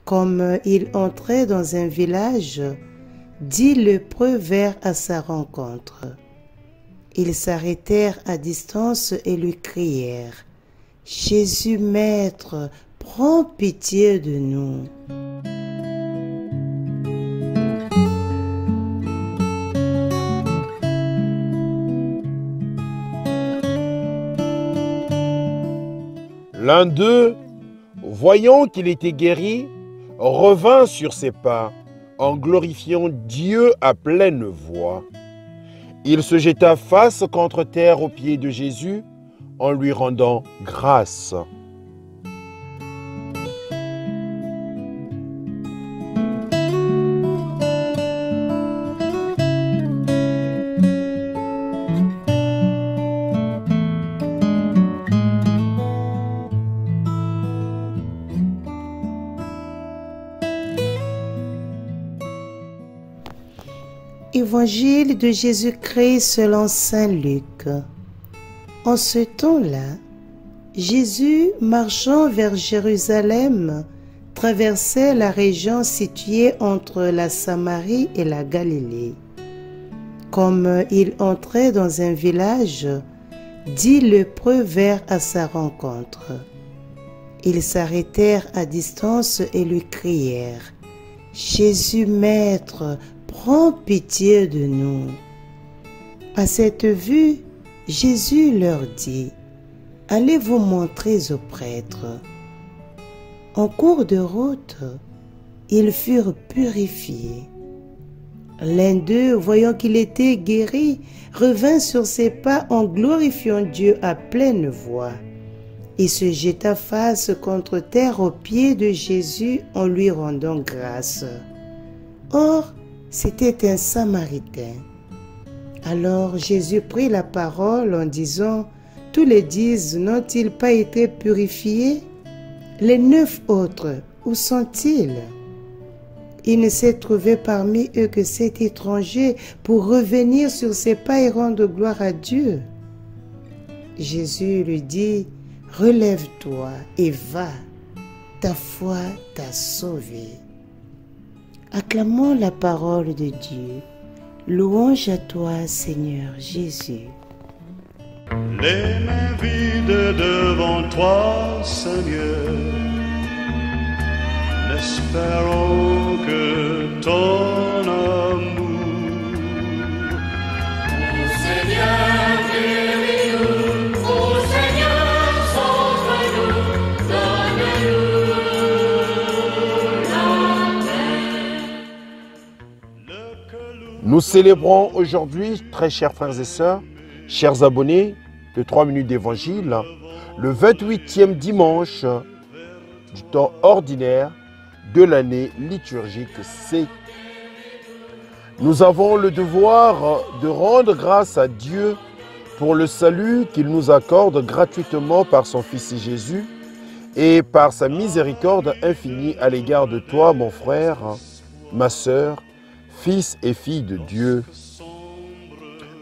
Comme il entrait dans un village, 10 lépreux vinrent à sa rencontre. Ils s'arrêtèrent à distance et lui crièrent: « Jésus, Maître, prends pitié de nous. » L'un d'eux, voyant qu'il était guéri, revint sur ses pas en glorifiant Dieu à pleine voix. Il se jeta face contre terre aux pieds de Jésus en lui rendant grâce. Évangile de Jésus-Christ selon saint Luc. En ce temps-là, Jésus, marchant vers Jérusalem, traversait la région située entre la Samarie et la Galilée. Comme il entrait dans un village, 10 lépreux vinrent à sa rencontre. Ils s'arrêtèrent à distance et lui crièrent: « Jésus, Maître, prends pitié de nous. » À cette vue, Jésus leur dit: « Allez vous montrer aux prêtres. » En cours de route, ils furent purifiés. L'un d'eux, voyant qu'il était guéri, revint sur ses pas en glorifiant Dieu à pleine voix. Il se jeta face contre terre aux pieds de Jésus en lui rendant grâce. Or, c'était un Samaritain. Alors Jésus prit la parole en disant: « Tous les 10 n'ont-ils pas été purifiés? Les 9 autres, où sont-ils? » Il ne s'est trouvé parmi eux que cet étranger pour revenir sur ses pas et rendre gloire à Dieu. Jésus lui dit: « Relève-toi et va, ta foi t'a sauvé. » Acclamons la parole de Dieu. Louange à toi, Seigneur Jésus. Les mains vides devant toi, Seigneur, n'espérons que ton amour. Ô Seigneur, guéris-nous, ô Seigneur, sauve-nous, donne-nous la paix. Nous célébrons aujourd'hui, très chers frères et sœurs, chers abonnés de 3 minutes d'évangile, le 28e dimanche du temps ordinaire de l'année liturgique C. Nous avons le devoir de rendre grâce à Dieu pour le salut qu'il nous accorde gratuitement par son Fils Jésus et par sa miséricorde infinie à l'égard de toi, mon frère, ma sœur, fils et fille de Dieu.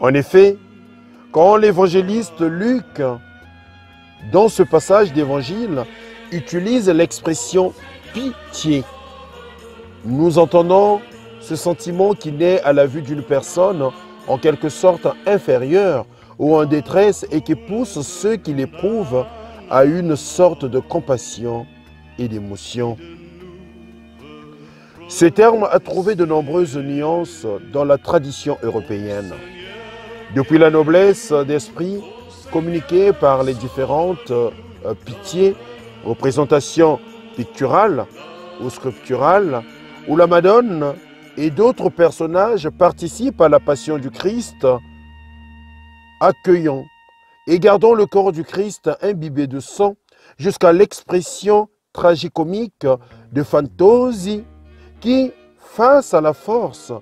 En effet, quand l'évangéliste Luc, dans ce passage d'évangile, utilise l'expression pitié, nous entendons ce sentiment qui naît à la vue d'une personne en quelque sorte inférieure ou en détresse et qui pousse ceux qui l'éprouvent à une sorte de compassion et d'émotion. Ce terme a trouvé de nombreuses nuances dans la tradition européenne. Depuis la noblesse d'esprit communiquée par les différentes pitiés, représentations picturales ou sculpturales, où la Madone et d'autres personnages participent à la passion du Christ, accueillant et gardant le corps du Christ imbibé de sang jusqu'à l'expression tragicomique de Fantozzi qui, face à la force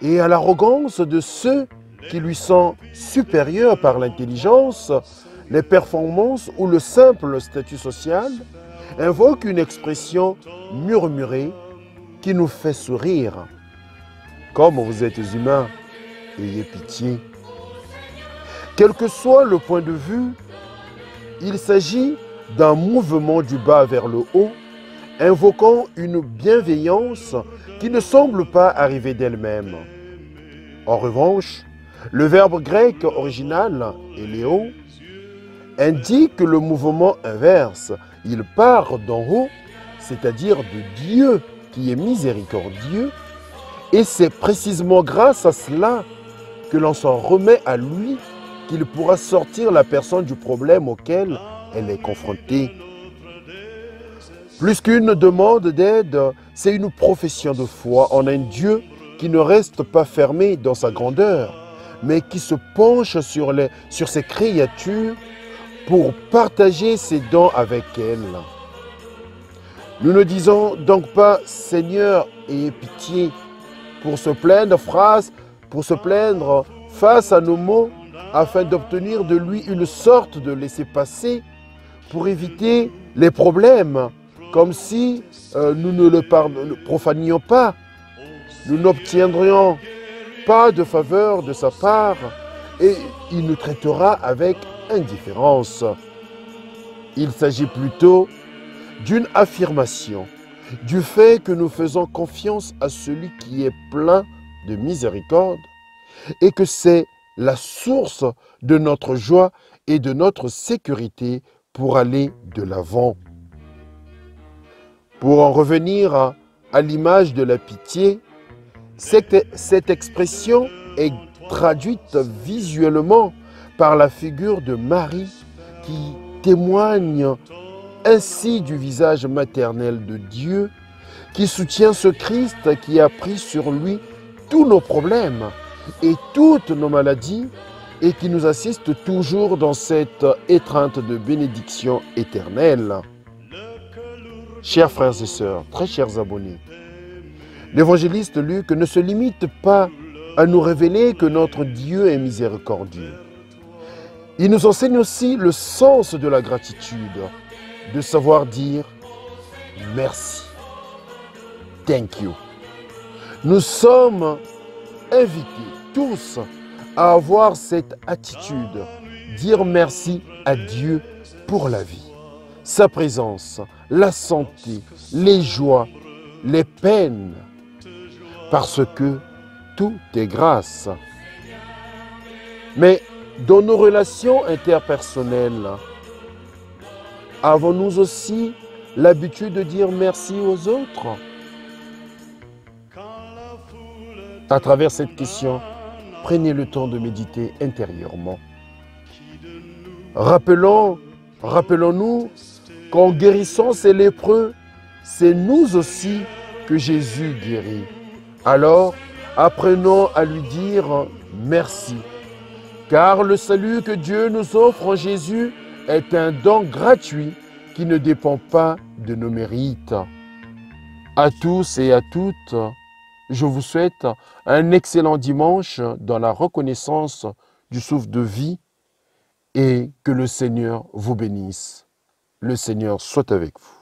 et à l'arrogance de ceux qui lui sont supérieurs par l'intelligence, les performances ou le simple statut social, invoque une expression murmurée qui nous fait sourire. Comme vous êtes humains, ayez pitié. Quel que soit le point de vue, il s'agit d'un mouvement du bas vers le haut, invoquant une bienveillance qui ne semble pas arriver d'elle-même. En revanche, le verbe grec original, éléo, indique le mouvement inverse. Il part d'en haut, c'est-à-dire de Dieu qui est miséricordieux, et c'est précisément grâce à cela que l'on s'en remet à lui qu'il pourra sortir la personne du problème auquel elle est confrontée. Plus qu'une demande d'aide, c'est une profession de foi en un Dieu qui ne reste pas fermé dans sa grandeur, mais qui se penche sur ses créatures pour partager ses dons avec elles. Nous ne disons donc pas « Seigneur, ayez pitié » pour se plaindre face à nos maux, afin d'obtenir de lui une sorte de laissez-passer pour éviter les problèmes, comme si nous ne le profanions pas. Nous n'obtiendrions pas de faveur de sa part et il nous traitera avec indifférence. Il s'agit plutôt d'une affirmation du fait que nous faisons confiance à celui qui est plein de miséricorde et que c'est la source de notre joie et de notre sécurité pour aller de l'avant. Pour en revenir à l'image de la pitié, cette expression est traduite visuellement par la figure de Marie qui témoigne ainsi du visage maternel de Dieu qui soutient ce Christ qui a pris sur lui tous nos problèmes et toutes nos maladies et qui nous assiste toujours dans cette étreinte de bénédiction éternelle. Chers frères et sœurs, très chers abonnés, l'évangéliste Luc ne se limite pas à nous révéler que notre Dieu est miséricordieux. Il nous enseigne aussi le sens de la gratitude, de savoir dire merci. Thank you. Nous sommes invités tous à avoir cette attitude, dire merci à Dieu pour la vie, sa présence, la santé, les joies, les peines, parce que tout est grâce. Mais dans nos relations interpersonnelles, avons-nous aussi l'habitude de dire merci aux autres? À travers cette question, prenez le temps de méditer intérieurement. Rappelons-nous qu'en guérissant ces lépreux, c'est nous aussi que Jésus guérit. Alors, apprenons à lui dire merci, car le salut que Dieu nous offre en Jésus est un don gratuit qui ne dépend pas de nos mérites. À tous et à toutes, je vous souhaite un excellent dimanche dans la reconnaissance du souffle de vie et que le Seigneur vous bénisse. Le Seigneur soit avec vous.